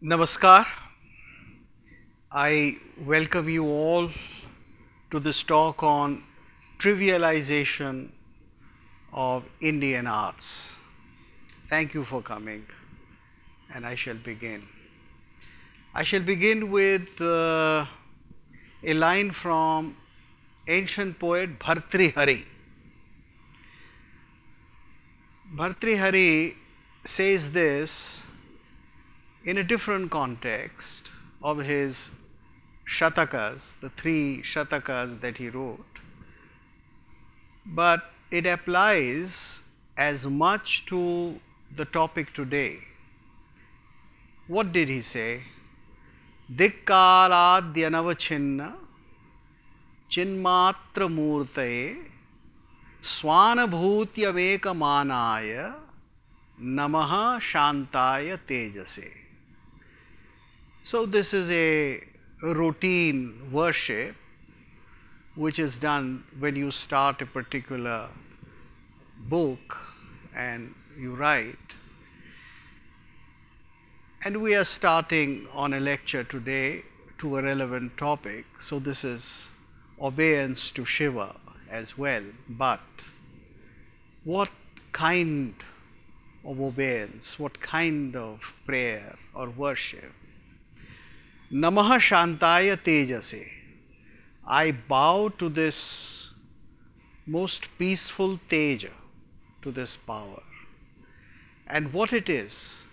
Namaskar. I welcome you all to this talk on trivialization of Indian arts. Thank you for coming, and I shall begin. I shall begin with a line from ancient poet Bhartrihari. Bhartrihari says this in a different context of his shatakas, the three shatakas that he wrote, but it applies as much to the topic today. What did he say? Dikkaladyanavachinna chinmatra murtaye swanabhutyamekamānāya namaha shantaya tejase. So this is a routine worship which is done when you start a particular book and you write. And we are starting on a lecture today to a relevant topic. So this is obeisance to Shiva as well. But what kind of obeisance, what kind of prayer or worship? Namaha Shantaya Tejase. I bow to this most peaceful Teja, to this power. And what it is?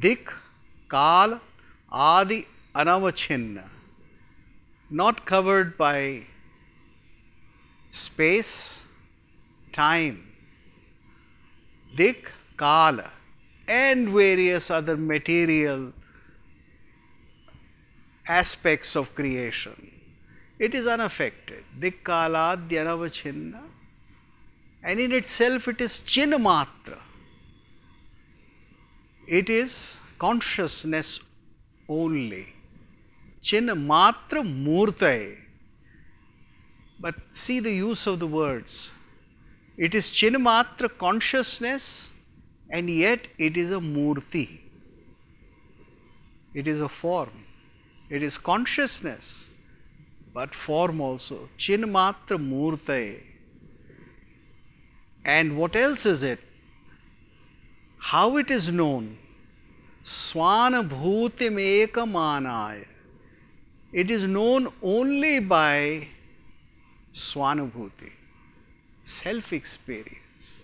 Dik, Kal, Adi, Anavachinna. Not covered by space, time. Dik, Kala, and various other material aspects of creation. It is unaffected. Dikkaladyanavachinna, and in itself it is chinmatra. It is consciousness only. Chinmatra murtaye. But see the use of the words. It is chinmatra consciousness, and yet it is a murti. It is a form. It is consciousness, but form also. Chinmatra murtaye. And what else is it? How it is known? Swanabhutimekamanaya. It is known only by swanabhuti, self-experience.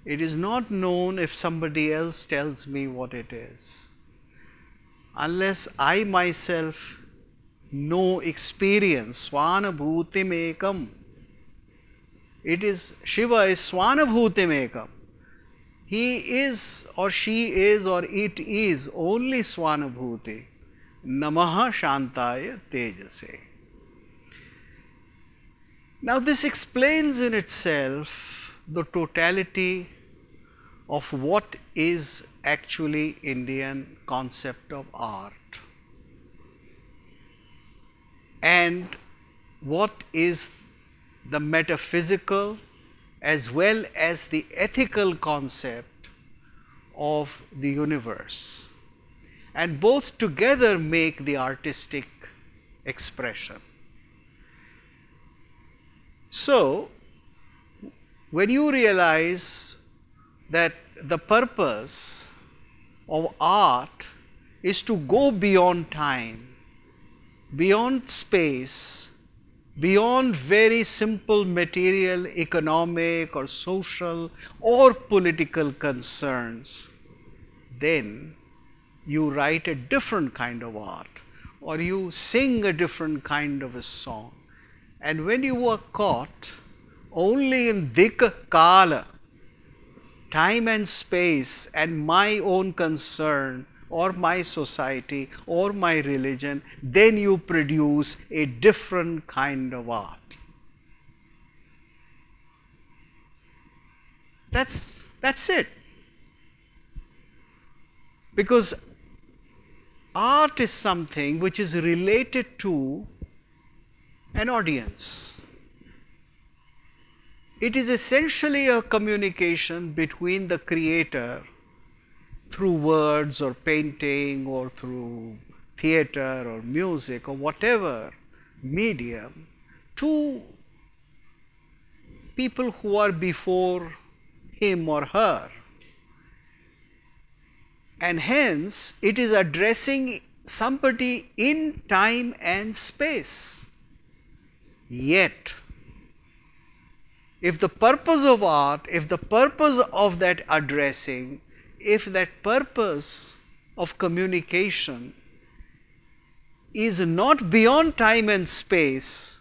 It is not known if somebody else tells me what it is. Unless I myself know, experience, swanabhutimekam. It is, Shiva is swanabhutimekam. He is or she is or it is only swanabhuti. Namaha Shantaya Tejase. Now this explains in itself the totality of what is actually Indian concept of art and what is the metaphysical as well as the ethical concept of the universe, and both together make the artistic expression. So when you realize that the purpose of art is to go beyond time, beyond space, beyond very simple material, economic or social or political concerns, then you write a different kind of art or you sing a different kind of a song. And when you are caught only in dik kala, time and space and my own concern or my society or my religion, then you produce a different kind of art. That's it. Because art is something which is related to an audience. It is essentially a communication between the creator through words or painting or through theater or music or whatever medium to people who are before him or her. And hence it is addressing somebody in time and space. Yet, if the purpose of art, if the purpose of that addressing, if that purpose of communication is not beyond time and space,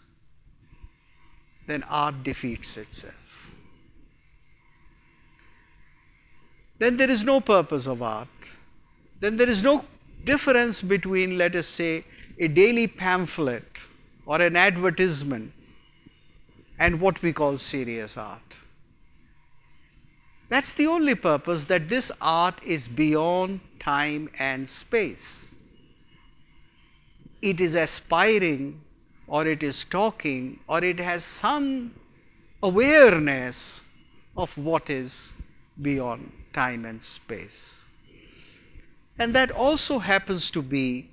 then art defeats itself. Then there is no purpose of art. Then there is no difference between, let us say, a daily pamphlet or an advertisement and what we call serious art. That's the only purpose, that this art is beyond time and space. It is aspiring, or it is talking, or it has some awareness of what is beyond time and space. And that also happens to be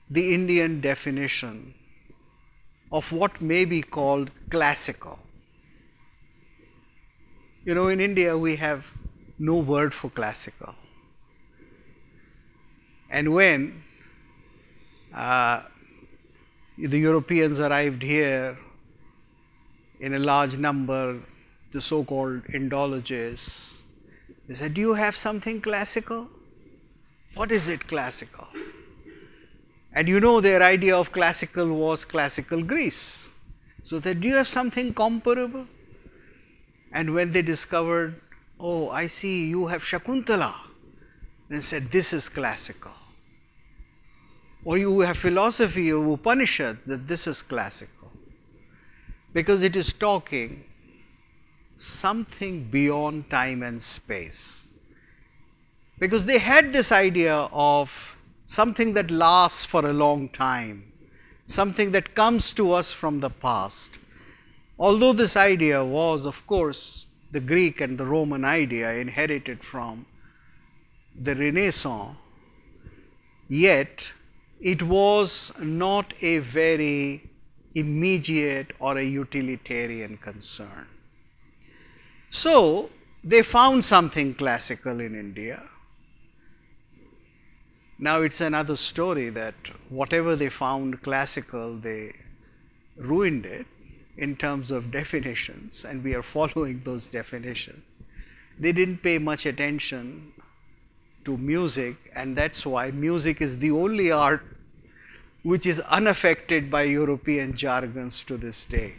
the Indian definition of what may be called classical. You know, in India we have no word for classical. And when the Europeans arrived here in a large number, the so-called Indologists, they said, "Do you have something classical?" What is it classical? And you know, their idea of classical was classical Greece. So they said, "Do you have something comparable?" And when they discovered, "Oh, I see you have Shakuntala," they said, "This is classical." Or you have philosophy of Upanishads, that this is classical. Because it is talking something beyond time and space. Because they had this idea of something that lasts for a long time, something that comes to us from the past. Although this idea was, of course, the Greek and the Roman idea inherited from the Renaissance, yet it was not a very immediate or a utilitarian concern. So they found something classical in India. Now it's another story that whatever they found classical, they ruined it in terms of definitions, and we are following those definitions. They didn't pay much attention to music, and that's why music is the only art which is unaffected by European jargons to this day.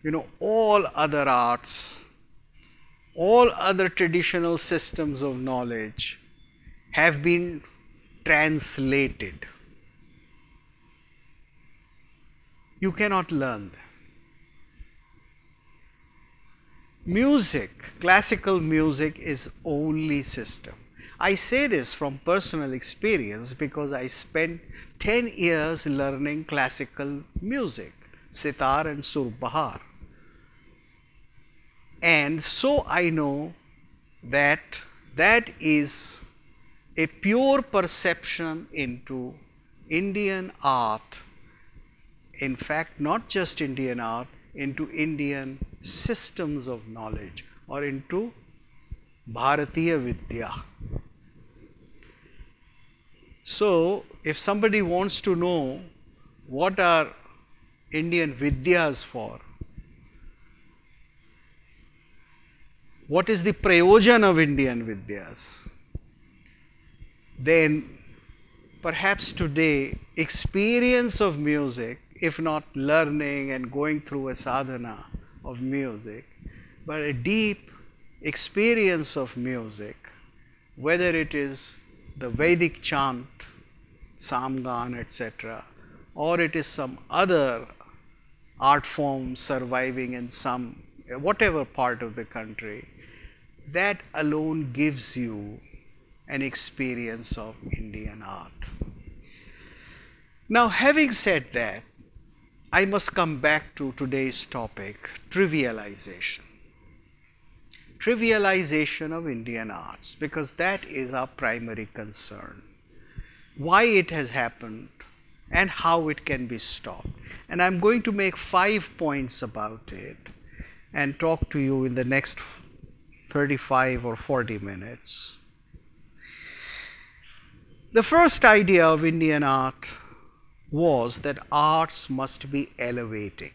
You know, all other arts, all other traditional systems of knowledge have been translated. You cannot learn them. Music, classical music, is only system. I say this from personal experience because I spent 10 years learning classical music, sitar and surbahar. And so I know that that is a pure perception into Indian art. In fact, not just Indian art, into Indian systems of knowledge, or into Bharatiya Vidya. So, if somebody wants to know what are Indian Vidyas for, what is the prayojan of Indian Vidyas, then perhaps today experience of music, if not learning and going through a sadhana of music, but a deep experience of music, whether it is the Vedic chant, Samgan, etc., or it is some other art form surviving in some whatever part of the country, that alone gives you an experience of Indian art. Now, having said that, I must come back to today's topic, trivialization. trivialization of Indian arts, because that is our primary concern. Why it has happened and how it can be stopped. And I am going to make 5 points about it and talk to you in the next 35 or 40 minutes. The first idea of Indian art was that arts must be elevating,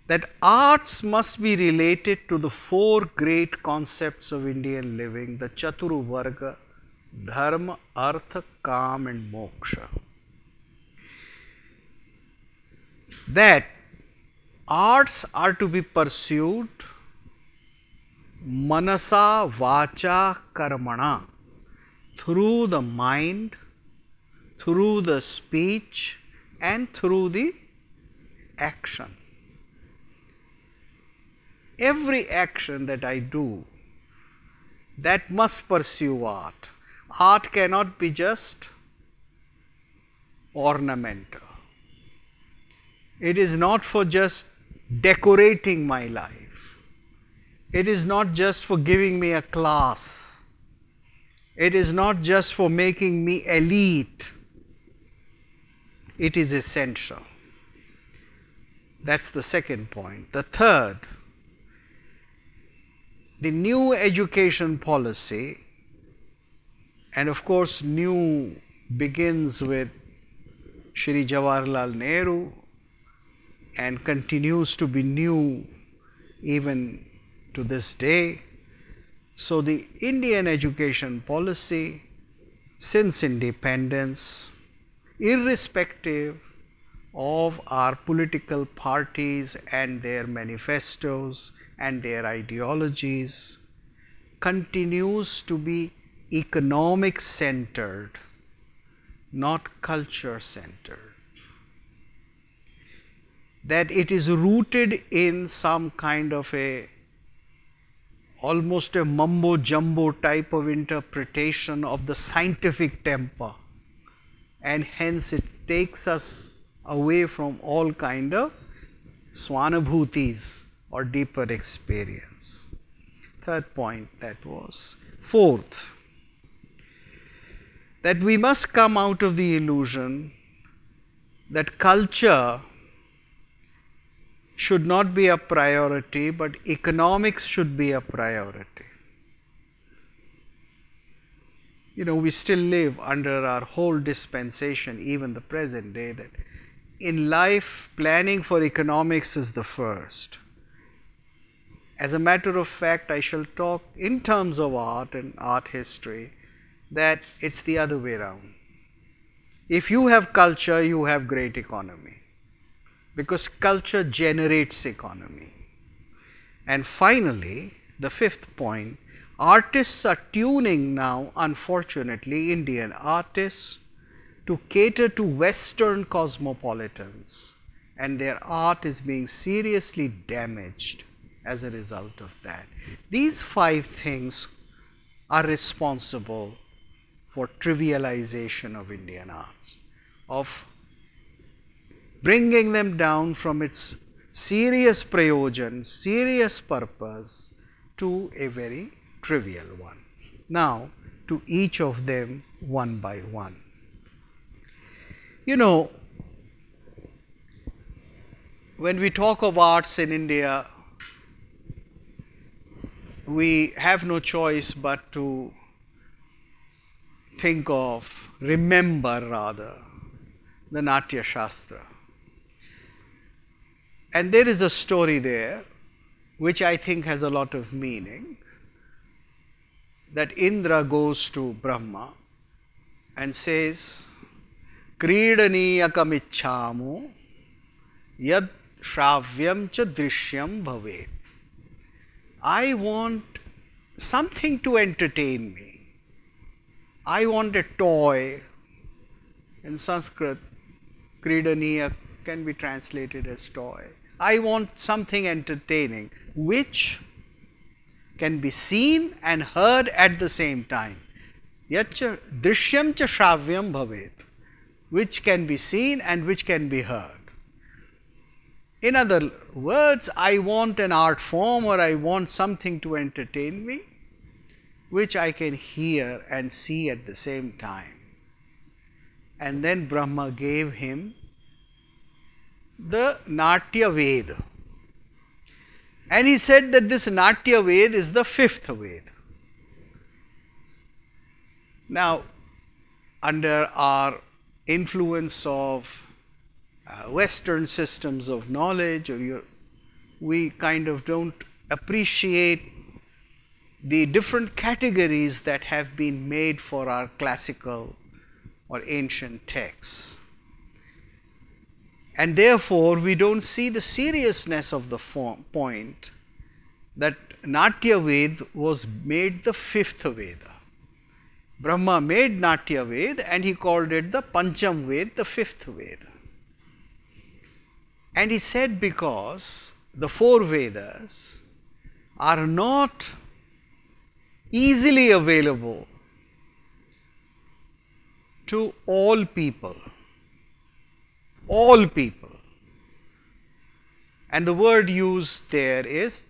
that arts must be related to the 4 great concepts of Indian living, the Chaturu Varga, Dharma, Artha, Kam and Moksha. That arts are to be pursued manasa, vacha, karmana, through the mind, through the speech and through the action. Every action that I do, that must pursue art. Art cannot be just ornamental. It is not for just decorating my life. It is not just for giving me a class. It is not just for making me elite. It is essential. That's the second point. The third, the new education policy, and of course new begins with Shri Jawaharlal Nehru and continues to be new even to this day. So, the Indian education policy since independence, irrespective of our political parties and their manifestos and their ideologies, continues to be economic centered, not culture centered. That it is rooted in some kind of almost a mumbo jumbo type of interpretation of the scientific temper, and hence it takes us away from all kind of swanabhutis or deeper experience. Third point that was. Fourth, that we must come out of the illusion that culture should not be a priority, but economics should be a priority. You know, we still live under our whole dispensation, even the present day, that in life planning for economics is the first. As a matter of fact, I shall talk in terms of art and art history that it's the other way around. If you have culture, you have great economy, because culture generates economy. And finally, the fifth point, artists are tuning now, unfortunately, Indian artists, to cater to Western cosmopolitans, and their art is being seriously damaged as a result of that. These 5 things are responsible for trivialization of Indian arts, of bringing them down from its serious prayojan, serious purpose, to a very trivial one. Now, to each of them one by one. You know, when we talk of arts in India, we have no choice but to remember rather, the Natya Shastra. And there is a story there which I think has a lot of meaning, that Indra goes to Brahma and says, Kridaniyakam ichhamu yad shravyam cha drishyam bhavet. I want something to entertain me. I want a toy. In Sanskrit, Kridaniya can be translated as toy. I want something entertaining which can be seen and heard at the same time. Yacha drishyam cha shravyam bhavet, which can be seen and which can be heard. In other words, I want an art form or I want something to entertain me, which I can hear and see at the same time. And then Brahma gave him the Natya Veda. And he said that this Natya Veda is the fifth Veda. Now, under our influence of Western systems of knowledge, we kind of don't appreciate the different categories that have been made for our classical or ancient texts. And therefore, we don't see the seriousness of the point that Natya Veda was made the fifth Veda. Brahma made Natya Veda and he called it the Pancham Veda, the fifth Veda. And he said because the four Vedas are not easily available to all people. All people. And the word used there is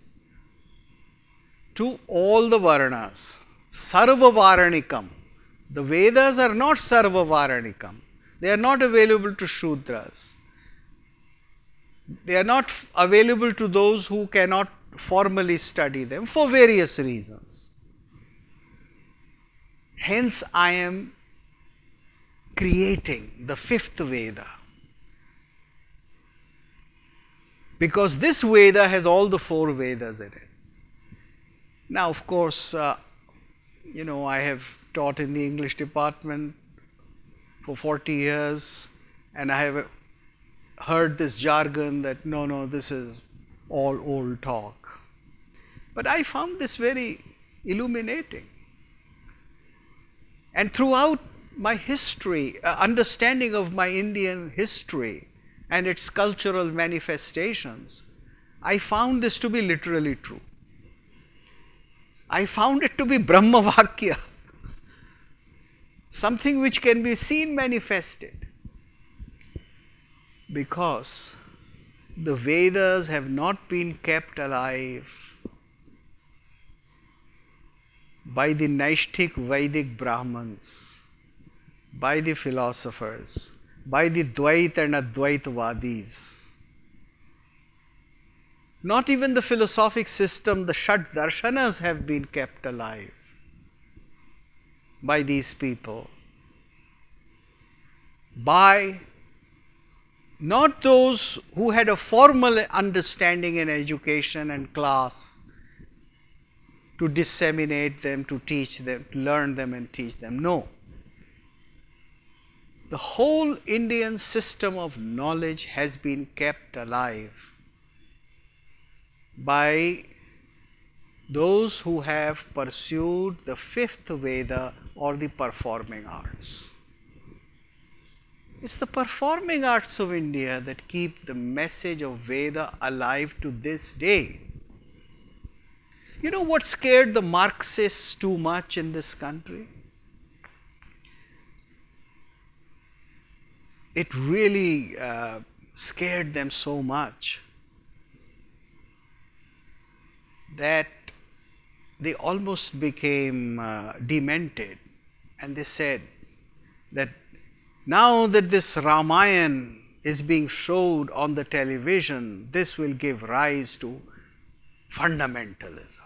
to all the Varnas. Sarva Varanikam. The Vedas are not Sarva Varanikam. They are not available to Shudras. They are not available to those who cannot formally study them for various reasons. Hence, I am creating the fifth Veda. Because this Veda has all the four Vedas in it. Now, of course, I have taught in the English department for 40 years and I have heard this jargon that no, this is all old talk. But I found this very illuminating. And throughout my history, understanding of my Indian history and its cultural manifestations, I found this to be literally true. I found it to be Brahma Vakya, something which can be seen manifested, because the Vedas have not been kept alive by the Naishthik Vedic Brahmans, by the philosophers, by the Dvait and Advaitvadis. Not even the philosophic system, the Shat Darshanas have been kept alive by these people. By not those who had a formal understanding in education and class to disseminate them, to teach them, to learn them and teach them. No. The whole Indian system of knowledge has been kept alive by those who have pursued the fifth Veda or the performing arts. It's the performing arts of India that keep the message of Veda alive to this day. You know what scared the Marxists too much in this country? It really scared them so much that they almost became demented, and they said that now that this Ramayana is being showed on the television, this will give rise to fundamentalism.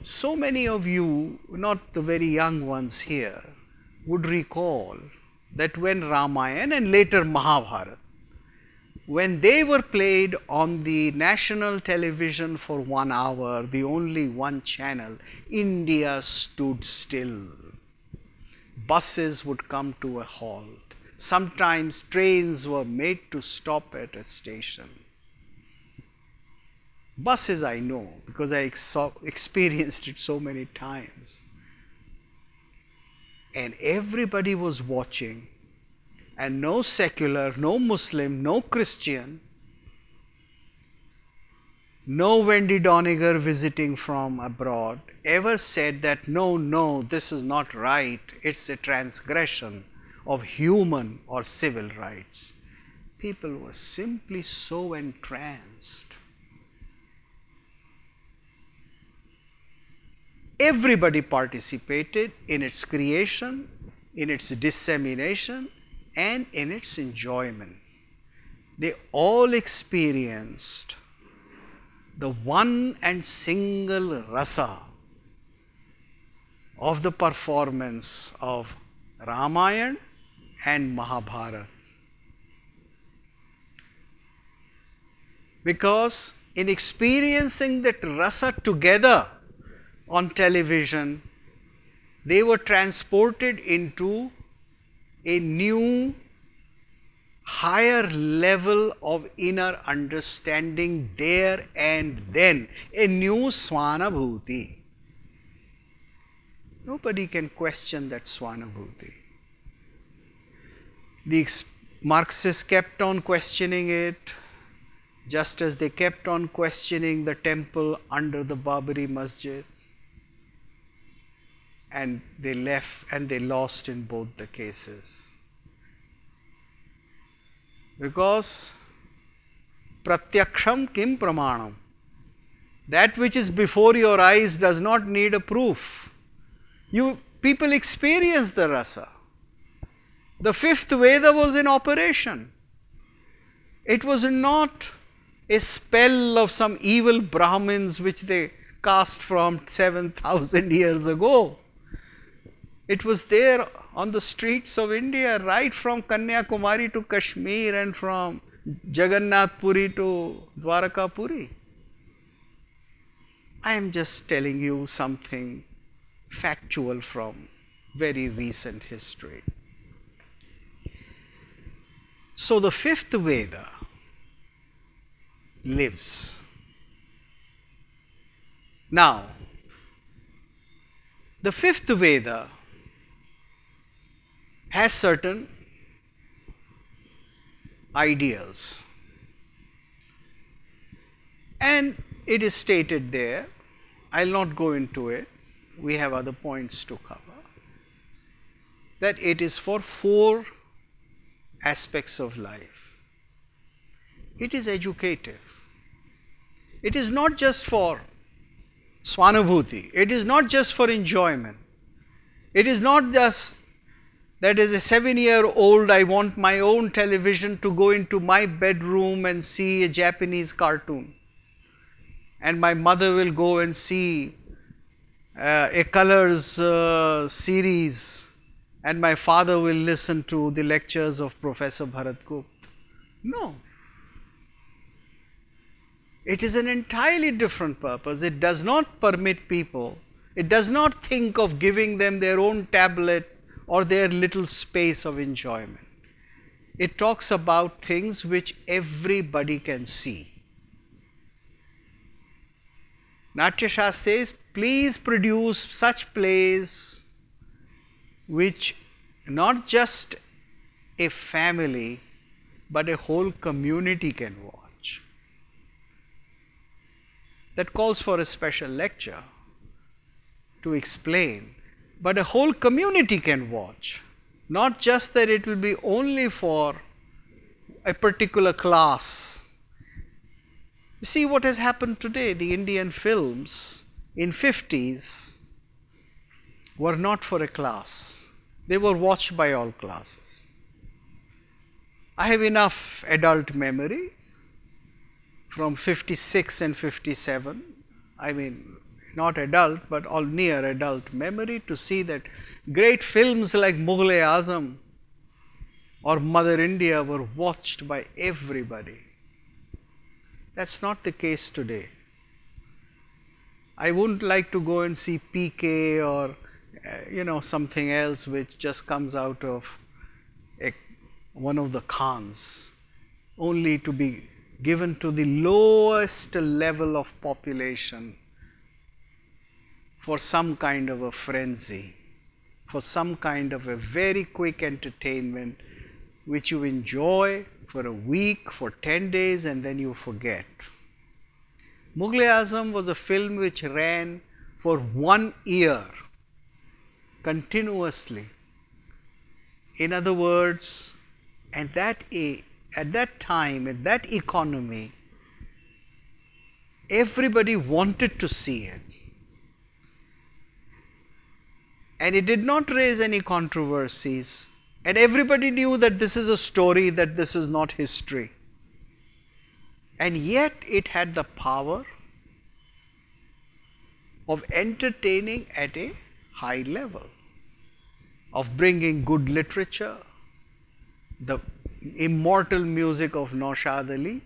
So many of you, not the very young ones here, would recall that when Ramayana and later Mahabharata, when they were played on the national television for 1 hour, the only one channel, India stood still. Buses would come to a halt. Sometimes trains were made to stop at a station. Buses I know because I experienced it so many times. And everybody was watching, and no secular, no Muslim, no Christian, no Wendy Doniger visiting from abroad ever said that no, this is not right, it's a transgression of human or civil rights. People were simply so entranced. Everybody participated in its creation, in its dissemination, and in its enjoyment. They all experienced the one and single rasa of the performance of Ramayana and Mahabharata. Because in experiencing that rasa together on television, they were transported into a new, higher level of inner understanding there and then, a new swanabhuti. Nobody can question that swanabhuti. The Marxists kept on questioning it, just as they kept on questioning the temple under the Babri Masjid. And they left and they lost in both the cases. Because pratyaksham kim pramanam, that which is before your eyes does not need a proof. People experience the rasa. The fifth Veda was in operation. It was not a spell of some evil Brahmins which they cast from 7,000 years ago. It was there on the streets of India, right from Kanyakumari to Kashmir and from Jagannath Puri to Dwaraka Puri. I am just telling you something factual from very recent history. So the fifth Veda lives. Now, the fifth Veda has certain ideals, and it is stated there. I will not go into it, we have other points to cover, that it is for 4 aspects of life. It is educative. It is not just for swanabhuti, it is not just for enjoyment. It is not just that as a 7-year-old I want my own television to go into my bedroom and see a Japanese cartoon, and my mother will go and see a colors series, and my father will listen to the lectures of Professor Bharat Gupt. No. It is an entirely different purpose. It does not permit people, it does not think of giving them their own tablet or their little space of enjoyment. It talks about things which everybody can see. Natya Shastra says, please produce such plays which not just a family but a whole community can watch. That calls for a special lecture to explain, but a whole community can watch, not just that it will be only for a particular class. You see what has happened today, the Indian films in 50s were not for a class, they were watched by all classes. I have enough adult memory from 56 and 57, I mean not adult but all near adult memory, to see that great films like Mughal-e-Azam or Mother India were watched by everybody. That is not the case today. I wouldn't like to go and see PK or something else which just comes out of one of the Khans, only to be given to the lowest level of population for some kind of a frenzy, for some kind of a very quick entertainment which you enjoy for a week, for 10 days and then you forget. Mughal-e-Azam was a film which ran for 1 year continuously. In other words, and that a at that time, at that economy, everybody wanted to see it. And it did not raise any controversies. And everybody knew that this is a story, that this is not history. And yet it had the power of entertaining at a high level, of bringing good literature, the immortal music of Naushad Ali,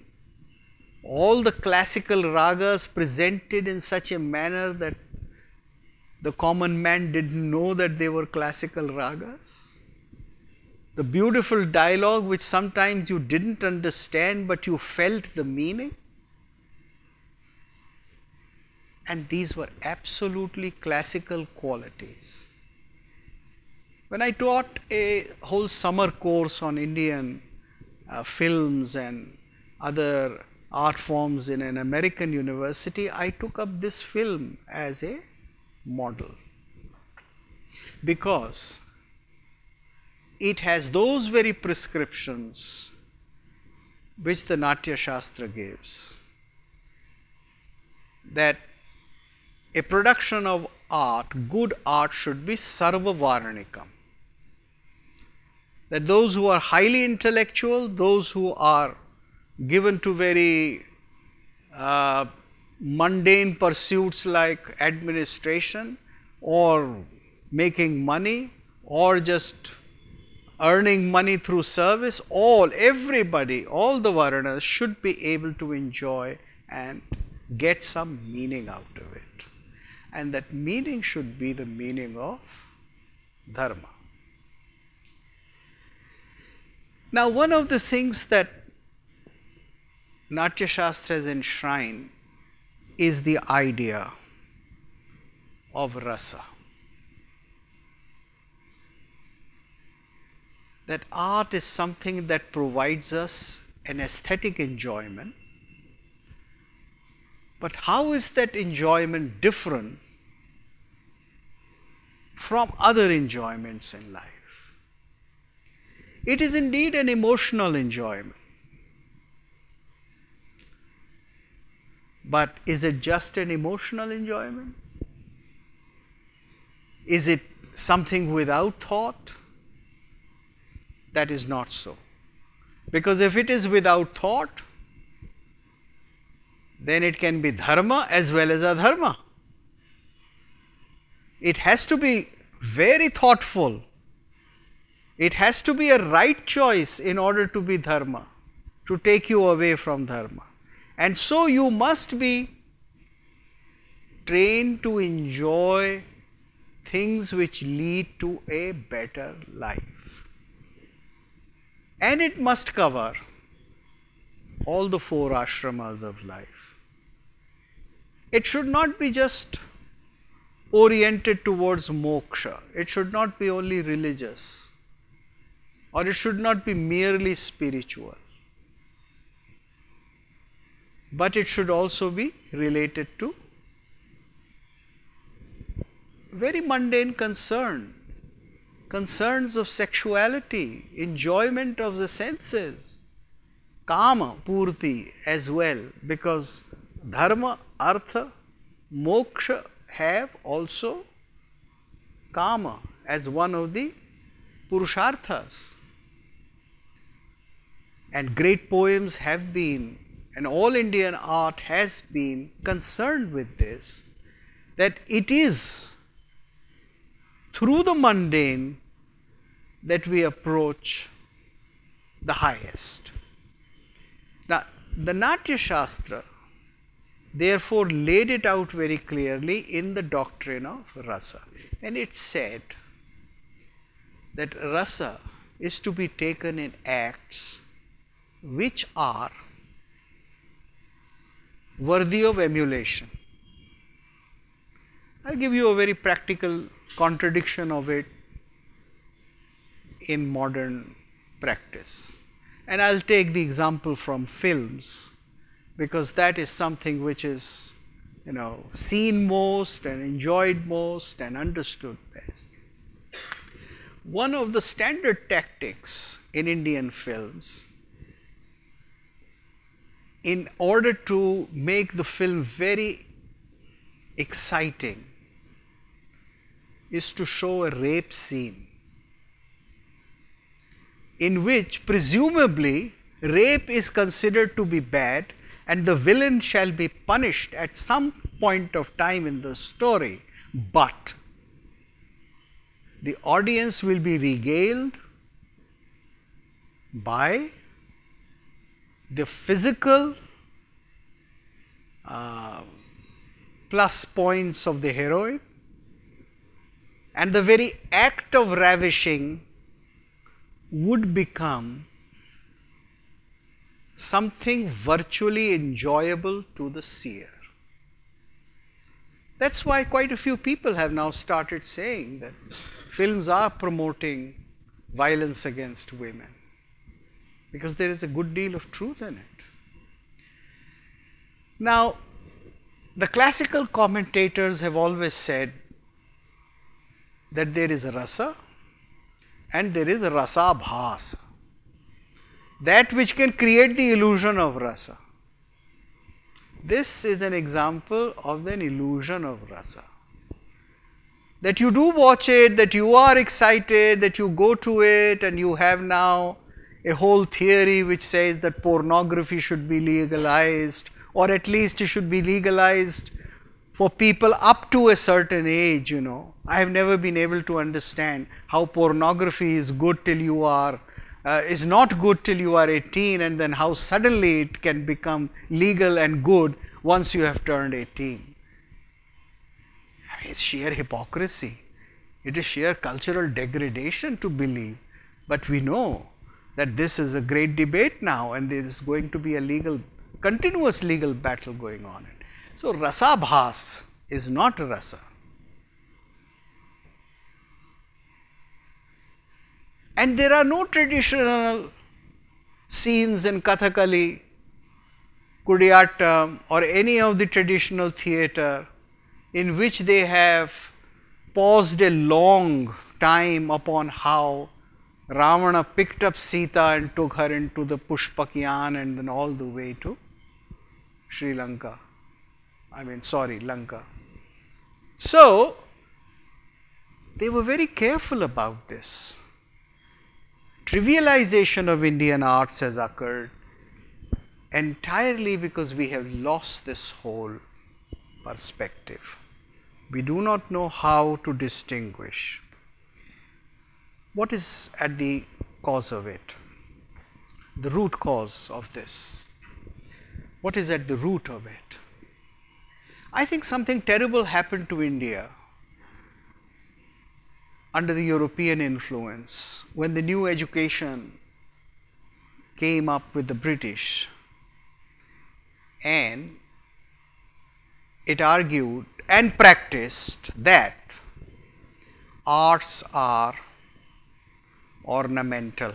all the classical ragas presented in such a manner that the common man didn't know that they were classical ragas. The beautiful dialogue which sometimes you didn't understand but you felt the meaning. And these were absolutely classical qualities. When I taught a whole summer course on Indian films and other art forms in an American university, I took up this film as a model, because it has those very prescriptions which the Natya Shastra gives, that a production of art, good art, should be sarva-varnikam. That those who are highly intellectual, those who are given to very mundane pursuits like administration or making money or just earning money through service, everybody, all the varnas should be able to enjoy and get some meaning out of it. And that meaning should be the meaning of dharma. Now, one of the things that Natya Shastra has enshrined is the idea of rasa. That art is something that provides us an aesthetic enjoyment. But how is that enjoyment different from other enjoyments in life? It is indeed an emotional enjoyment. But is it just an emotional enjoyment? Is it something without thought? That is not so. Because if it is without thought, then it can be dharma as well as adharma. It has to be very thoughtful. It has to be a right choice in order to be dharma, to take you away from dharma. And so you must be trained to enjoy things which lead to a better life. And it must cover all the 4 ashramas of life. It should not be just oriented towards moksha. It should not be only religious, or it should not be merely spiritual. But it should also be related to very mundane concerns of sexuality, enjoyment of the senses, kama, purti as well, because dharma, artha, moksha have also kama as one of the purusharthas. And great poems have been, and all Indian art has been concerned with this, that it is through the mundane that we approach the highest. Now, the Natya Shastra therefore laid it out very clearly in the doctrine of rasa, and it said that rasa is to be taken in acts which are worthy of emulation. I'll give you a very practical contradiction of it in modern practice. And I'll take the example from films, because that is something which is, seen most and enjoyed most and understood best. One of the standard tactics in Indian films in order to make the film very exciting, is to show a rape scene in which presumably rape is considered to be bad and the villain shall be punished at some point of time in the story, but the audience will be regaled by the physical plus points of the heroine, and the very act of ravishing would become something virtually enjoyable to the seer. That's why quite a few people have now started saying that films are promoting violence against women, because there is a good deal of truth in it. Now, the classical commentators have always said that there is a rasa and there is a rasabhas, that which can create the illusion of rasa. This is an example of an illusion of rasa. That you do watch it, that you are excited, that you go to it, and you have now a whole theory which says that pornography should be legalized, or at least it should be legalized for people up to a certain age, you know. I have never been able to understand how pornography is good till you are, is not good till you are 18, and then how suddenly it can become legal and good once you have turned 18. I mean, it's sheer hypocrisy. It is sheer cultural degradation to believe, but we know that this is a great debate now, and there is going to be a legal, continuous legal battle going on. So, rasabhas is not rasa. And there are no traditional scenes in Kathakali, Kudiyattam, or any of the traditional theatre in which they have paused a long time upon how Ravana picked up Sita and took her into the Pushpakyan and then all the way to Sri Lanka. Lanka. So, they were very careful about this. Trivialization of Indian arts has occurred entirely because we have lost this whole perspective. We do not know how to distinguish. What is at the cause of it? The root cause of this. What is at the root of it? I think something terrible happened to India under the European influence when the new education came up with the British, and it argued and practiced that arts are ornamental,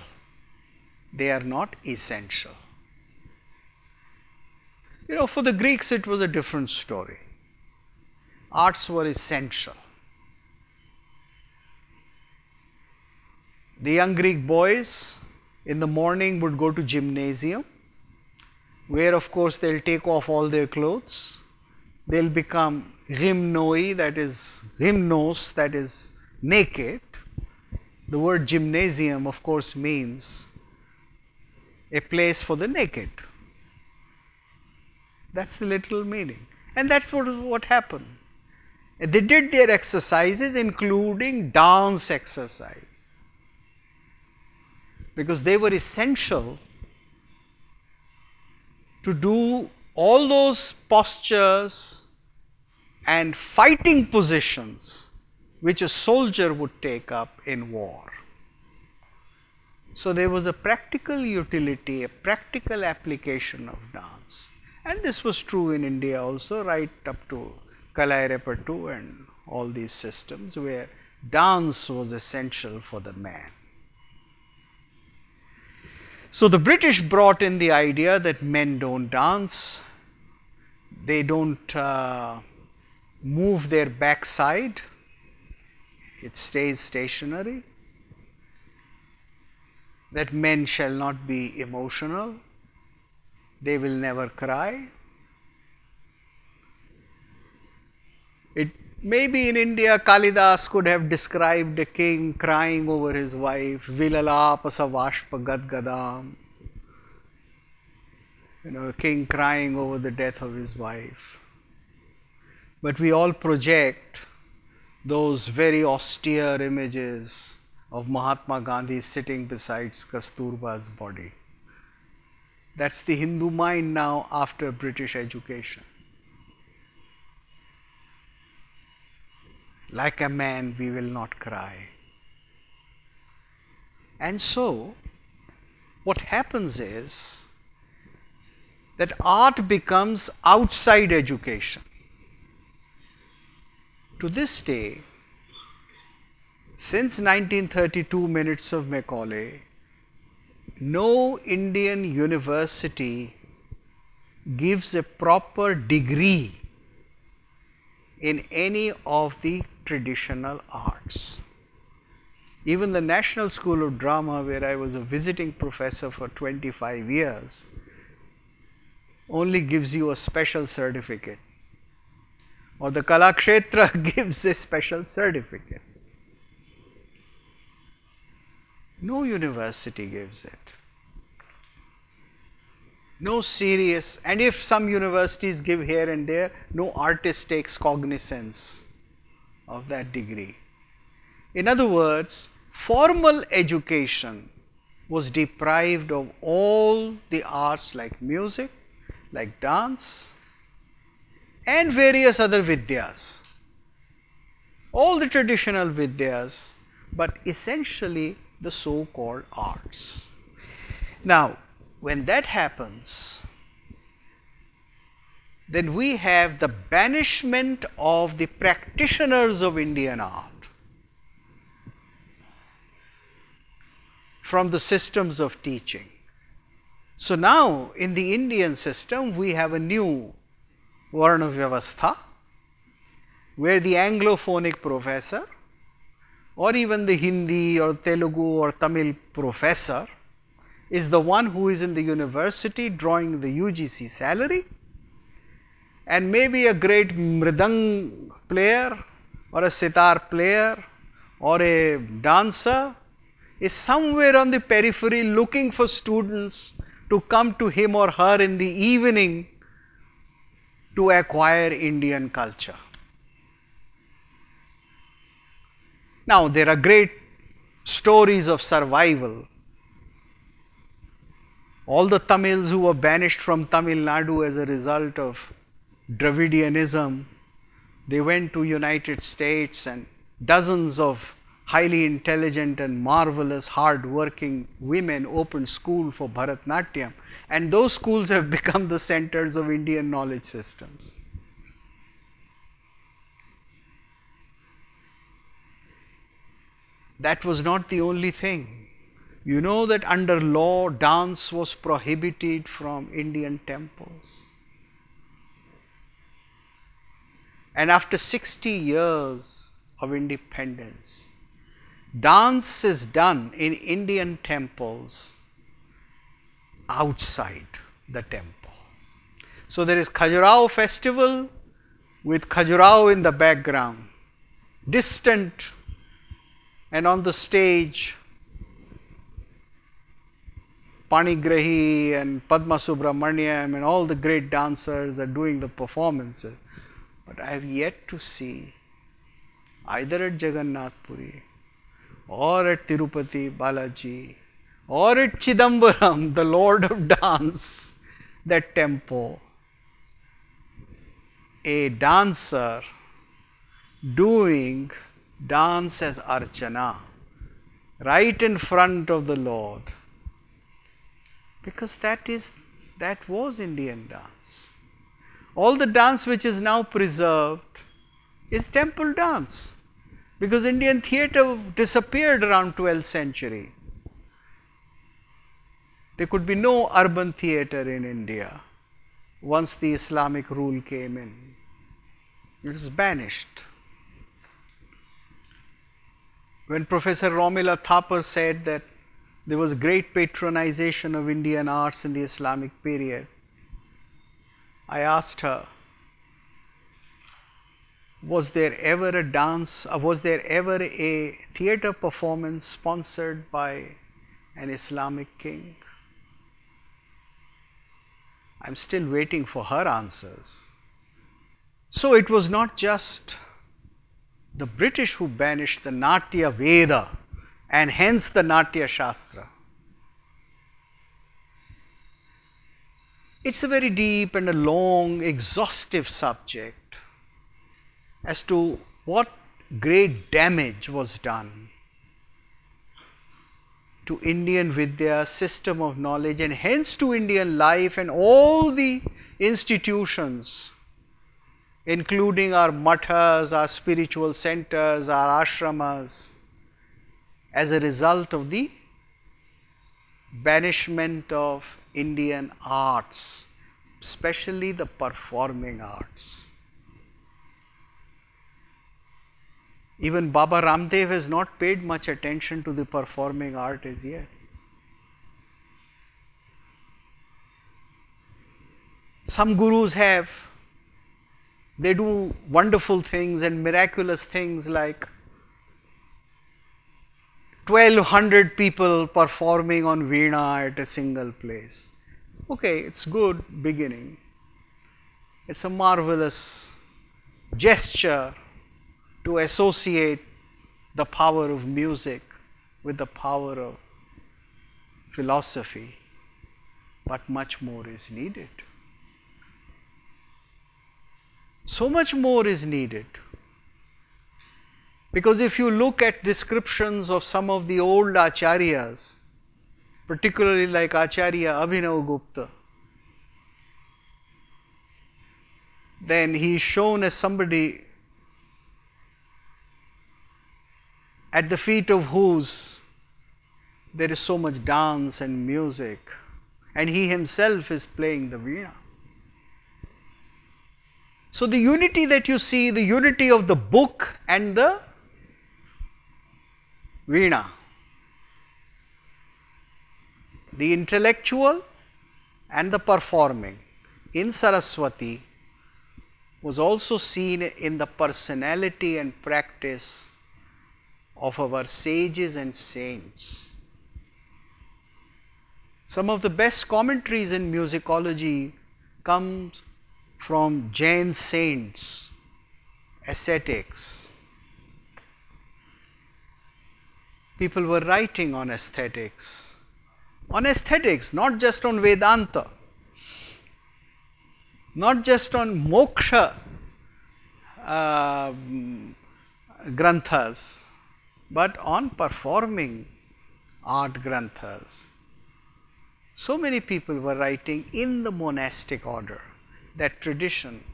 they are not essential. You know, for the Greeks it was a different story. Arts were essential. The young Greek boys in the morning would go to gymnasium, where of course they will take off all their clothes. They will become gymnoi, that is gymnos, that is naked. The word gymnasium of course means a place for the naked. That's the literal meaning, and that's what happened. They did their exercises, including dance exercise, because they were essential to do all those postures and fighting positions which a soldier would take up in war. So, there was a practical utility, a practical application of dance, and this was true in India also, right up to Kalairepattu and all these systems where dance was essential for the man. So, the British brought in the idea that men don't dance, they don't move their backside, it stays stationary, that men shall not be emotional, they will never cry. Maybe in India, Kalidas could have described a king crying over his wife, Vilalapasa Vashpa Gadgadam. A king crying over the death of his wife. But we all project those very austere images of Mahatma Gandhi sitting beside Kasturba's body. That's the Hindu mind now after British education. Like a man, we will not cry. And so, what happens is that art becomes outside education. To this day, since 1932 Minutes of Macaulay, no Indian university gives a proper degree in any of the traditional arts. Even the National School of Drama, where I was a visiting professor for 25 years, only gives you a special certificate, or the Kalakshetra gives a special certificate. No university gives it. No serious, and if some universities give here and there, no artist takes cognizance of that degree. In other words, formal education was deprived of all the arts like music, like dance, and various other vidyas. All the traditional vidyas, but essentially the so-called arts. Now, when that happens, then we have the banishment of the practitioners of Indian art from the systems of teaching. So now in the Indian system we have a new Varna Vyavastha, where the Anglophonic professor or even the Hindi or Telugu or Tamil professor is the one who is in the university drawing the UGC salary, and maybe a great mridang player or a sitar player or a dancer is somewhere on the periphery looking for students to come to him or her in the evening to acquire Indian culture. Now, there are great stories of survival. All the Tamils who were banished from Tamil Nadu as a result of Dravidianism, they went to United States, and dozens of highly intelligent and marvelous hard-working women opened school for Bharatnatyam, and those schools have become the centers of Indian knowledge systems. That was not the only thing. You know that under law, dance was prohibited from Indian temples. And after 60 years of independence, dance is done in Indian temples outside the temple. So there is Khajuraho festival with Khajuraho in the background, distant, and on the stage Panigrahi and Padma Subramaniam and all the great dancers are doing the performances. But I have yet to see either at Jagannath Puri or at Tirupati Balaji or at Chidambaram, the Lord of Dance, that temple, a dancer doing dance as Archana right in front of the Lord, because that was Indian dance. All the dance which is now preserved is temple dance, because Indian theatre disappeared around 12th century. There could be no urban theatre in India once the Islamic rule came in. It was banished. When Professor Romila Thapar said that there was great patronization of Indian arts in the Islamic period, I asked her, was there ever a theatre performance sponsored by an Islamic king? I'm still waiting for her answers. So it was not just the British who banished the Natya Veda and hence the Natya Shastra. It's a very deep and a long, exhaustive subject as to what great damage was done to Indian Vidya, system of knowledge, and hence to Indian life and all the institutions, including our mathas, our spiritual centers, our ashramas, as a result of the banishment of Indian arts, especially the performing arts. Even Baba Ramdev has not paid much attention to the performing art as yet. Some gurus have. They do wonderful things and miraculous things like 1200 people performing on Veena at a single place. Okay, it's good beginning. It's a marvelous gesture to associate the power of music with the power of philosophy, but much more is needed. So much more is needed, because if you look at descriptions of some of the old acharyas, particularly like Acharya Abhinav Gupta, then he is shown as somebody at the feet of whose there is so much dance and music, and he himself is playing the veena. So the unity that you see, the unity of the book and the veena, the intellectual and the performing in Saraswati, was also seen in the personality and practice of our sages and saints. Some of the best commentaries in musicology come from Jain saints, ascetics. People were writing on aesthetics, not just on Vedanta, not just on moksha granthas, but on performing art granthas. So many people were writing in the monastic order. That tradition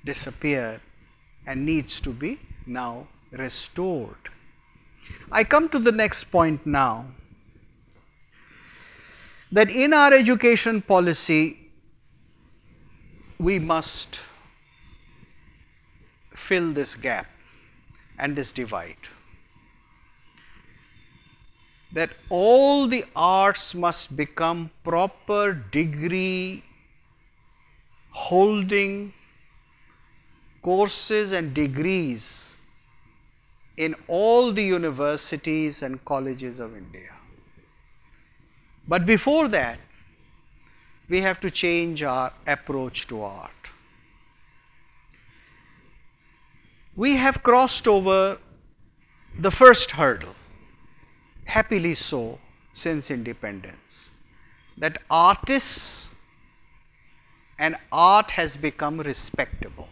disappeared and needs to be now restored. I come to the next point now, that in our education policy we must fill this gap and this divide, that all the arts must become proper degree holding courses and degrees in all the universities and colleges of India. But before that, we have to change our approach to art. We have crossed over the first hurdle, happily so, since independence, that artists and art has become respectable.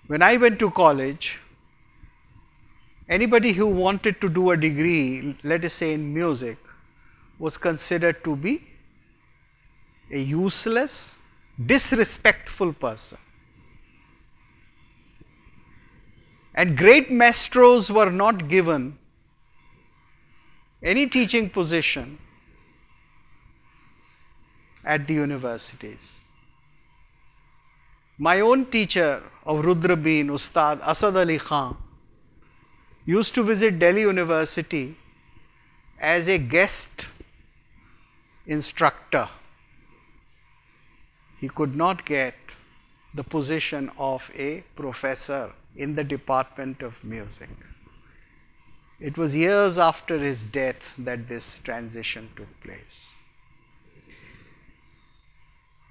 When I went to college, anybody who wanted to do a degree, let us say in music, was considered to be a useless, disrespectful person. And great maestros were not given any teaching position at the universities. My own teacher of Rudra Been, Ustad Asad Ali Khan, used to visit Delhi University as a guest instructor. He could not get the position of a professor in the department of music. It was years after his death that this transition took place.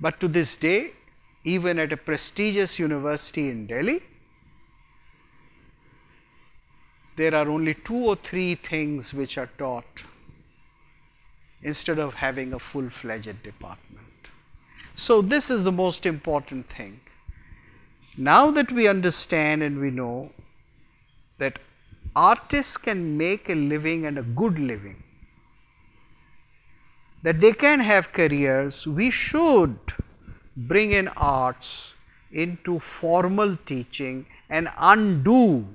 But to this day, even at a prestigious university in Delhi, there are only 2 or 3 things which are taught instead of having a full-fledged department. So this is the most important thing. Now that we understand and we know that artists can make a living and a good living, that they can have careers, we should bring in arts into formal teaching and undo,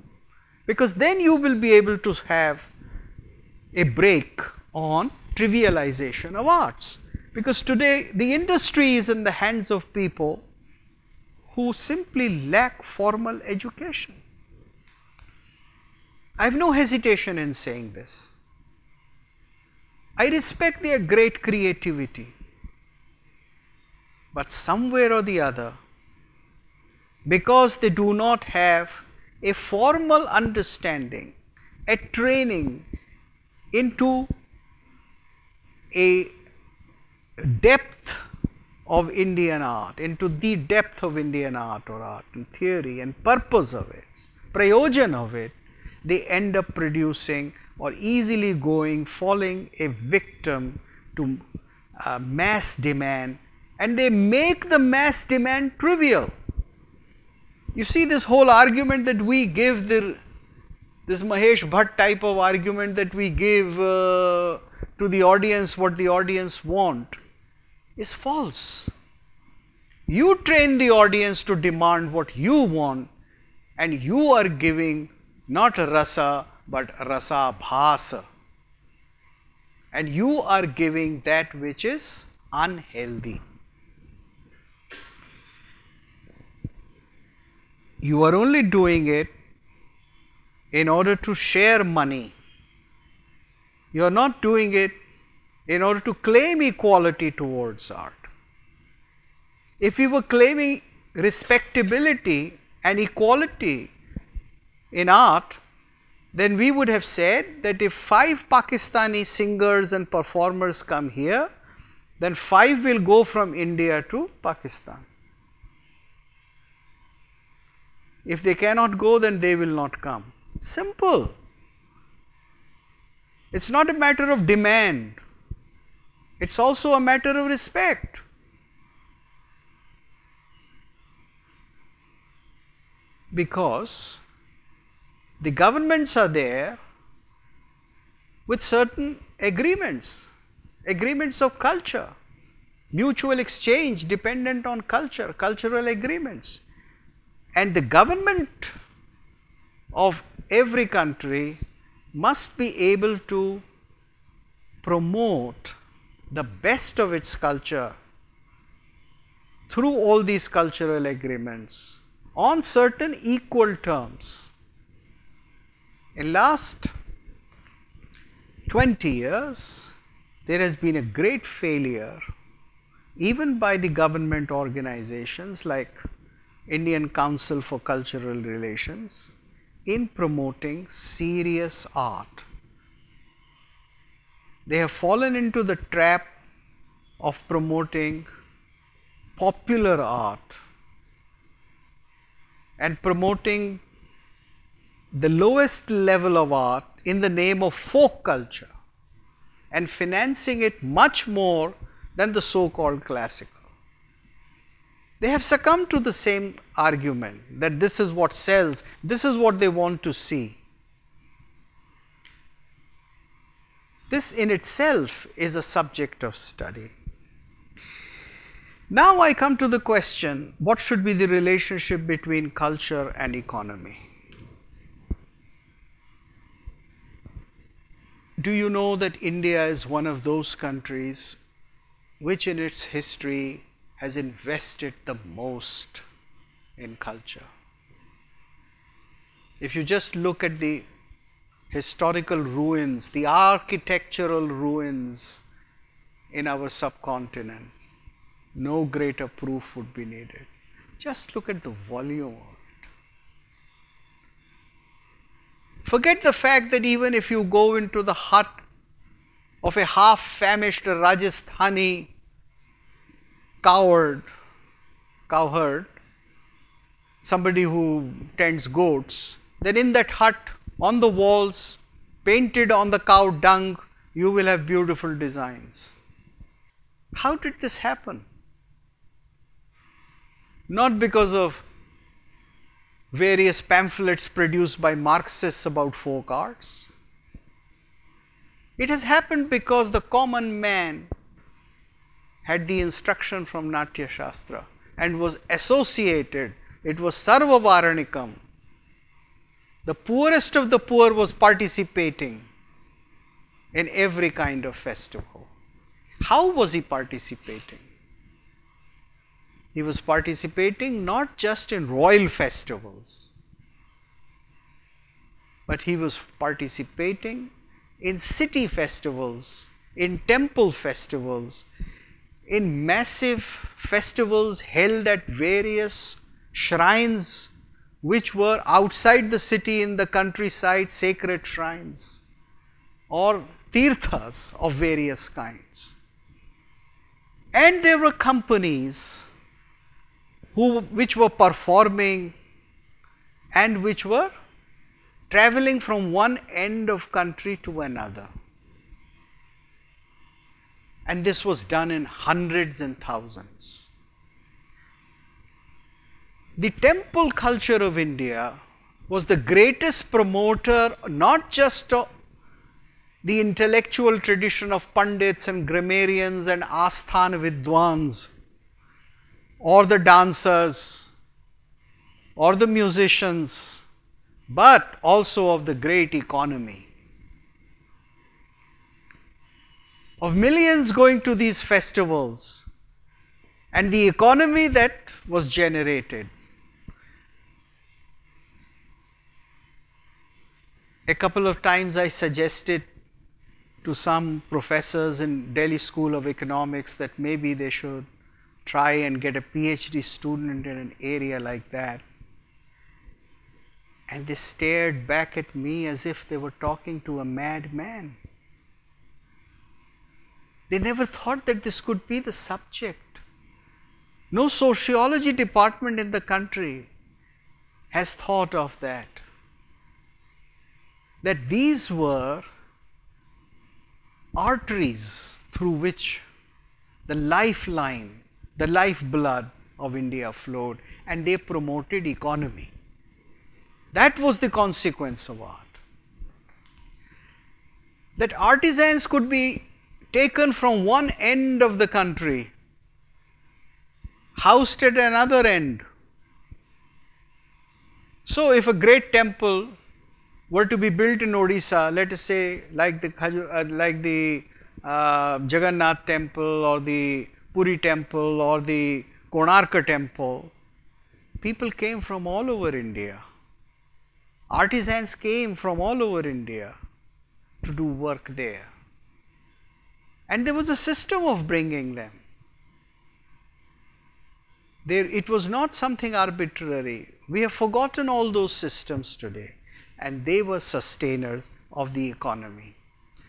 because then you will be able to have a break on trivialization of arts. Because today the industry is in the hands of people who simply lack formal education. I have no hesitation in saying this. I respect their great creativity, but somewhere or the other, because they do not have a formal understanding, a training into a depth of Indian art, into the depth of Indian art or art and theory and purpose of it, prayojan of it, they end up producing or easily falling a victim to mass demand, and they make the mass demand trivial. You see this whole argument that we give, this Mahesh Bhatt type of argument that we give to the audience what the audience want, is false. You train the audience to demand what you want, and you are giving not rasa but rasa bhasa, and you are giving that which is unhealthy. You are only doing it in order to share money. You are not doing it in order to claim equality towards art. If we were claiming respectability and equality in art, then we would have said that if 5 Pakistani singers and performers come here, then 5 will go from India to Pakistan. If they cannot go, then they will not come. Simple. It is not a matter of demand, it is also a matter of respect. Because the governments are there with certain agreements, agreements of culture, mutual exchange dependent on culture, cultural agreements. And the government of every country must be able to promote the best of its culture through all these cultural agreements on certain equal terms. In last 20 years, there has been a great failure even by the government organizations like Indian Council for Cultural Relations in promoting serious art. They have fallen into the trap of promoting popular art and promoting the lowest level of art in the name of folk culture and financing it much more than the so-called classical. They have succumbed to the same argument that this is what sells, this is what they want to see. This in itself is a subject of study. Now I come to the question, what should be the relationship between culture and economy? Do you know that India is one of those countries which in its history has invested the most in culture? If you just look at the historical ruins, the architectural ruins in our subcontinent, no greater proof would be needed. Just look at the volume of it. Forget the fact that even if you go into the hut of a half-famished Rajasthani cowherd, somebody who tends goats, then in that hut, on the walls, painted on the cow dung, you will have beautiful designs. How did this happen? Not because of various pamphlets produced by Marxists about folk arts. It has happened because the common man had the instruction from Natya Shastra and was associated. It was sarvavaranikam. The poorest of the poor was participating in every kind of festival. How was he participating? He was participating not just in royal festivals, but he was participating in city festivals, in temple festivals, in massive festivals held at various shrines which were outside the city, in the countryside, sacred shrines or tirthas of various kinds. And there were companies which were performing and which were traveling from one end of country to another. And this was done in hundreds and thousands. The temple culture of India was the greatest promoter not just of the intellectual tradition of Pandits and grammarians and Asthan Vidwans, or the dancers, or the musicians, but also of the great economy. Of millions going to these festivals and the economy that was generated. A couple of times I suggested to some professors in Delhi School of Economics that maybe they should try and get a PhD student in an area like that. And they stared back at me as if they were talking to a madman. They never thought that this could be the subject. No sociology department in the country has thought of that. That these were arteries through which the lifeline, the lifeblood of India flowed, and they promoted economy. That was the consequence of art. That artisans could be taken from one end of the country, housed at another end. So if a great temple were to be built in Odisha, let us say like the Jagannath temple or the Puri temple or the Konarka temple, people came from all over India. Artisans came from all over India to do work there. And there was a system of bringing them. It was not something arbitrary. We have forgotten all those systems today, and they were sustainers of the economy.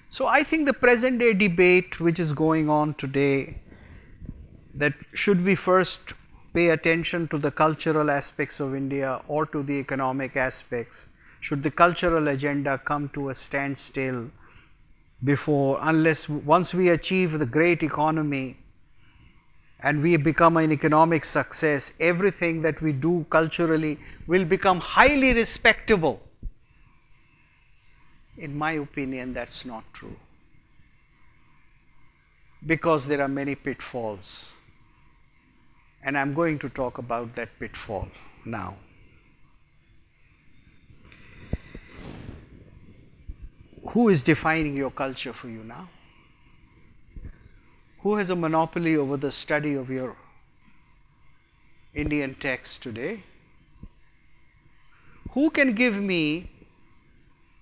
So I think the present day debate which is going on today, that should we first pay attention to the cultural aspects of India or to the economic aspects? Should the cultural agenda come to a standstill once we achieve the great economy and we become an economic success, everything that we do culturally will become highly respectable? In my opinion, that's not true, because there are many pitfalls, and I'm going to talk about that pitfall now. Who is defining your culture for you now? Who has a monopoly over the study of your Indian text today? Who can give me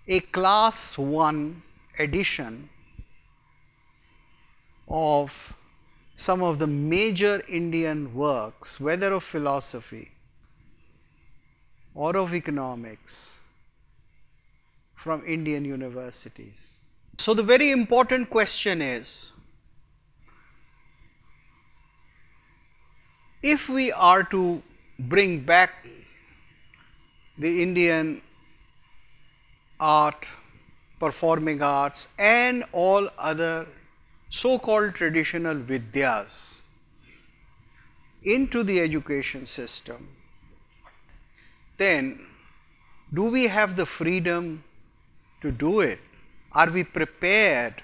a class 1 edition of some of the major Indian works, whether of philosophy or of economics, from Indian universities. So the very important question is, if we are to bring back the Indian art, performing arts and all other so-called traditional vidyas into the education system, then do we have the freedom to do it? Are we prepared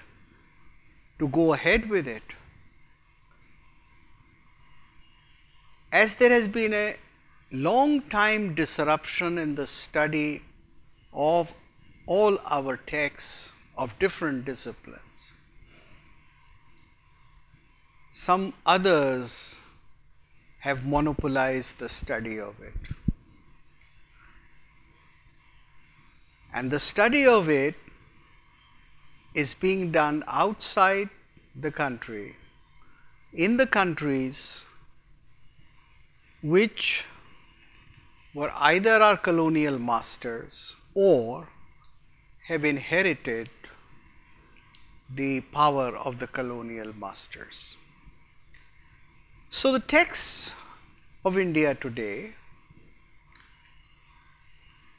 to go ahead with it? As there has been a long time disruption in the study of all our texts of different disciplines, some others have monopolized the study of it. And the study of it is being done outside the country, in the countries which were either our colonial masters or have inherited the power of the colonial masters. So the texts of India today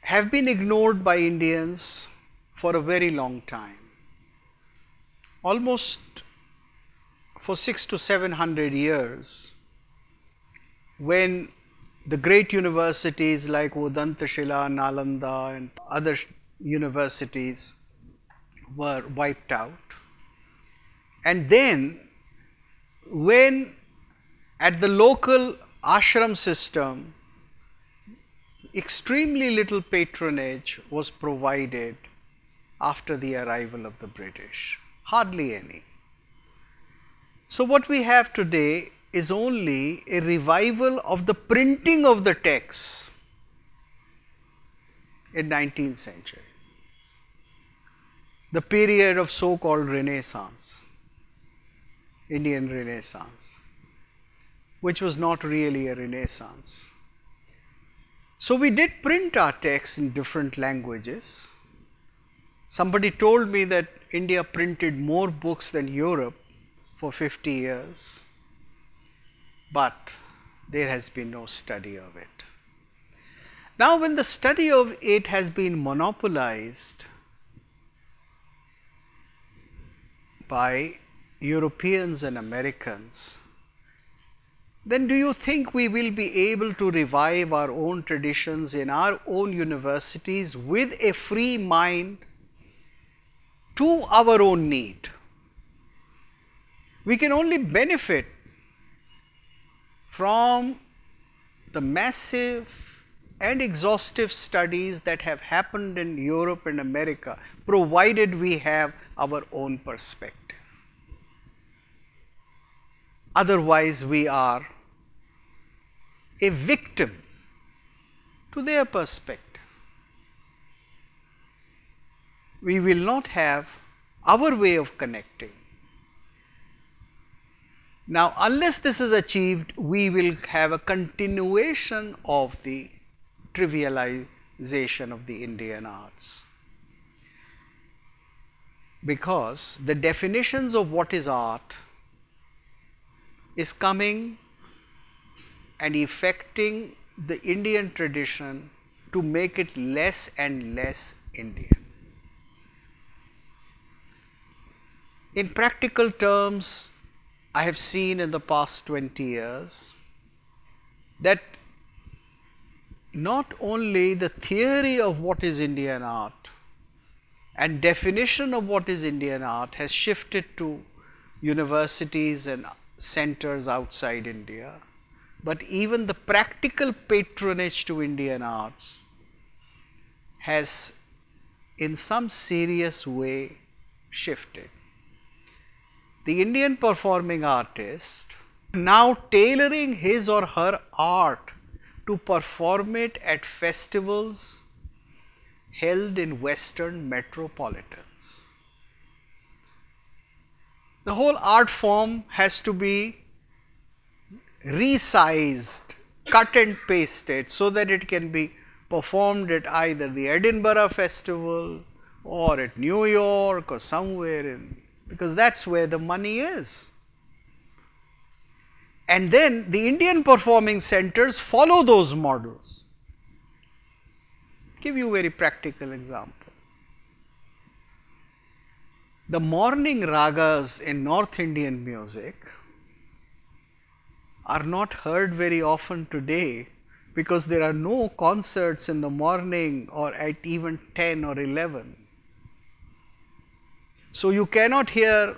have been ignored by Indians for a very long time, almost for 600 to 700 years, when the great universities like Udantashila, Nalanda and other universities were wiped out. And then when at the local ashram system, extremely little patronage was provided after the arrival of the British, hardly any. So what we have today is only a revival of the printing of the texts in 19th century, the period of so-called Renaissance, Indian Renaissance, which was not really a Renaissance. So we did print our texts in different languages. Somebody told me that India printed more books than Europe for 50 years, but there has been no study of it. Now when the study of it has been monopolized by Europeans and Americans, then do you think we will be able to revive our own traditions in our own universities with a free mind to our own need? We can only benefit from the massive and exhaustive studies that have happened in Europe and America, provided we have our own perspective. Otherwise, we are a victim to their perspective. We will not have our way of connecting. Now, unless this is achieved, we will have a continuation of the trivialization of the Indian arts, because the definitions of what is art is coming and affecting the Indian tradition to make it less and less Indian. In practical terms, I have seen in the past 20 years that not only the theory of what is Indian art and definition of what is Indian art has shifted to universities and centers outside India, but even the practical patronage to Indian arts has in some serious way shifted. The Indian performing artist now tailoring his or her art to perform it at festivals held in Western metropolitans. The whole art form has to be resized, cut and pasted so that it can be performed at either the Edinburgh Festival or at New York or somewhere in, because that's where the money is. And then the Indian performing centers follow those models. Give you a very practical example. The morning ragas in North Indian music are not heard very often today because there are no concerts in the morning or at even 10 or 11. So you cannot hear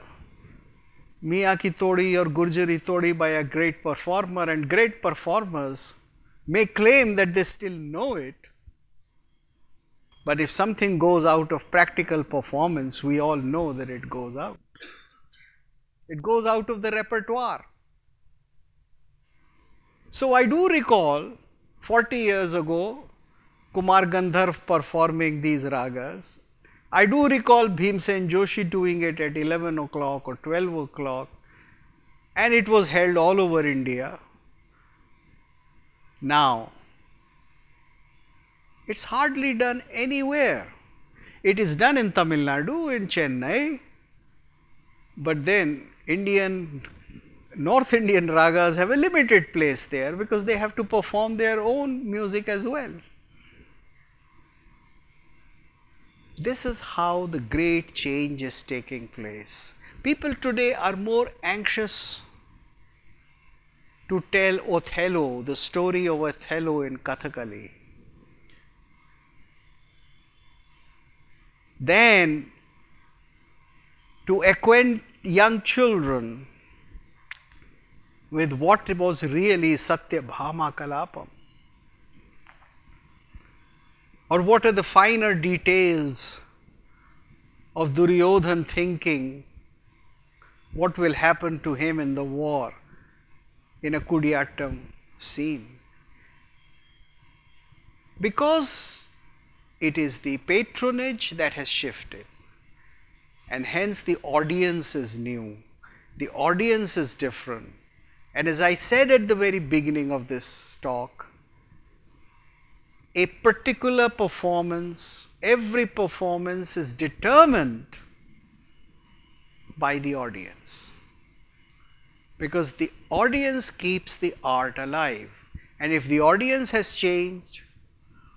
Miya Ki Todi or Gurjari Todi by a great performer, and great performers may claim that they still know it. But if something goes out of practical performance, we all know that it goes out. It goes out of the repertoire. So I do recall 40 years ago Kumar Gandharv performing these ragas. I do recall Bhimsen Joshi doing it at 11 o'clock or 12 o'clock, and it was held all over India. Now, it's hardly done anywhere. It is done in Tamil Nadu, in Chennai, but then North Indian ragas have a limited place there because they have to perform their own music as well. This is how the great change is taking place. People today are more anxious to tell Othello, the story of Othello in Kathakali, than to acquaint young children with what was really Satyabhama Kalapam, or what are the finer details of Duryodhan thinking what will happen to him in the war in a Kudiyattam scene. Because it is the patronage that has shifted, and hence the audience is new, the audience is different. And as I said at the very beginning of this talk, a particular performance, every performance is determined by the audience, because the audience keeps the art alive. And if the audience has changed,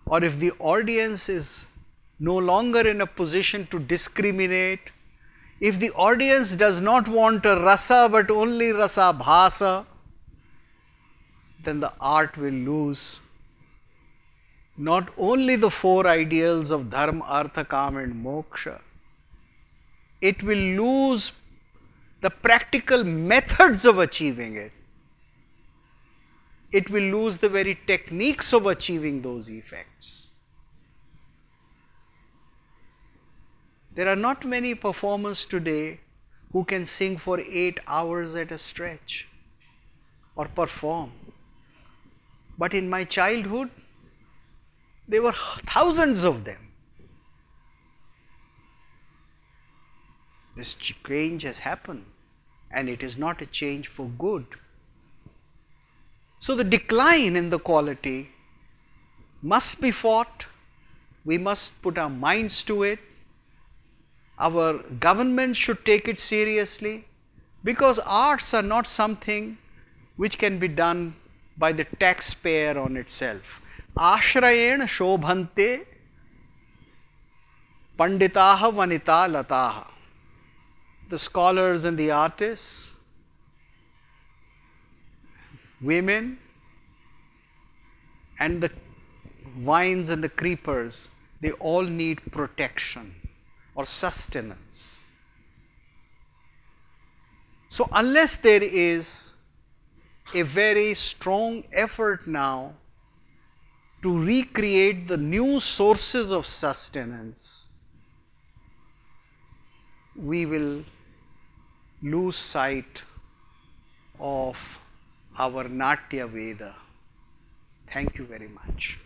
or if the audience is no longer in a position to discriminate, if the audience does not want a rasa but only rasa bhasa, then the art will lose not only the four ideals of dharma, artha, kama and moksha, it will lose the practical methods of achieving it. It will lose the very techniques of achieving those effects. There are not many performers today who can sing for 8 hours at a stretch or perform. But in my childhood, there were thousands of them. This change has happened, and it is not a change for good. So the decline in the quality must be fought. We must put our minds to it. Our government should take it seriously, because arts are not something which can be done by the taxpayer on itself. Ashrayena shobhante panditaha vanita lataha. The scholars and the artists, women and the vines and the creepers, they all need protection or sustenance. So unless there is a very strong effort now to recreate the new sources of sustenance, we will lose sight of our Natya Veda. Thank you very much.